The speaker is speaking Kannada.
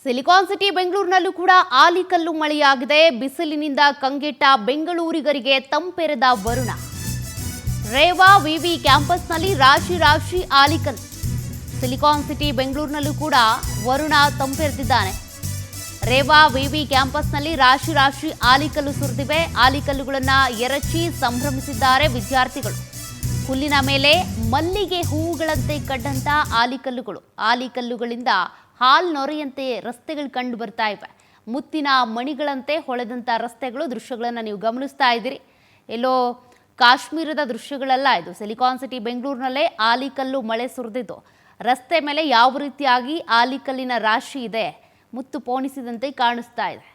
ಸಿಲಿಕಾನ್ ಸಿಟಿ ಬೆಂಗಳೂರಿನಲ್ಲೂ ಕೂಡ ಆಲಿಕಲ್ಲು ಮಳೆಯಾಗಿದೆ. ಬಿಸಿಲಿನಿಂದ ಕಂಗೆಟ್ಟ ಬೆಂಗಳೂರಿಗರಿಗೆ ತಂಪೆರೆದ ವರುಣ. ರೇವಾ ವಿವಿ ಕ್ಯಾಂಪಸ್ನಲ್ಲಿ ರಾಶಿ ರಾಶಿ ಆಲಿಕಲ್ಲು. ಸಿಲಿಕಾನ್ ಸಿಟಿ ಬೆಂಗಳೂರಿನಲ್ಲೂ ಕೂಡ ವರುಣ ತಂಪೆರೆದಿದ್ದಾನೆ. ರೇವಾ ವಿವಿ ಕ್ಯಾಂಪಸ್ನಲ್ಲಿ ರಾಶಿ ರಾಶಿ ಆಲಿಕಲ್ಲು ಸುರಿದಿವೆ. ಆಲಿಕಲ್ಲುಗಳನ್ನು ಎರಚಿ ಸಂಭ್ರಮಿಸಿದ್ದಾರೆ ವಿದ್ಯಾರ್ಥಿಗಳು. ಹುಲ್ಲಿನ ಮೇಲೆ ಮಲ್ಲಿಗೆ ಹೂವುಗಳಂತೆ ಕಂಡಂತ ಆಲಿಕಲ್ಲುಗಳು. ಆಲಿಕಲ್ಲುಗಳಿಂದ ಹಾಲ್ ನೊರೆಯಂತೆ ರಸ್ತೆಗಳು ಕಂಡು ಬರ್ತಾ ಇವೆ. ಮುತ್ತಿನ ಮಣಿಗಳಂತೆ ಹೊಳೆದಂಥ ರಸ್ತೆಗಳು. ದೃಶ್ಯಗಳನ್ನು ನೀವು ಗಮನಿಸ್ತಾ ಇದ್ದೀರಿ. ಎಲ್ಲೋ ಕಾಶ್ಮೀರದ ದೃಶ್ಯಗಳೆಲ್ಲ ಇದು. ಸಿಲಿಕಾನ್ ಸಿಟಿ ಬೆಂಗಳೂರಿನಲ್ಲೇ ಆಲಿಕಲ್ಲು ಮಳೆ ಸುರಿದಿದ್ದು. ರಸ್ತೆ ಮೇಲೆ ಯಾವ ರೀತಿಯಾಗಿ ಆಲಿಕಲ್ಲಿನ ರಾಶಿ ಇದೆ, ಮುತ್ತು ಪೋಣಿಸಿದಂತೆ ಕಾಣಿಸ್ತಾ ಇದೆ.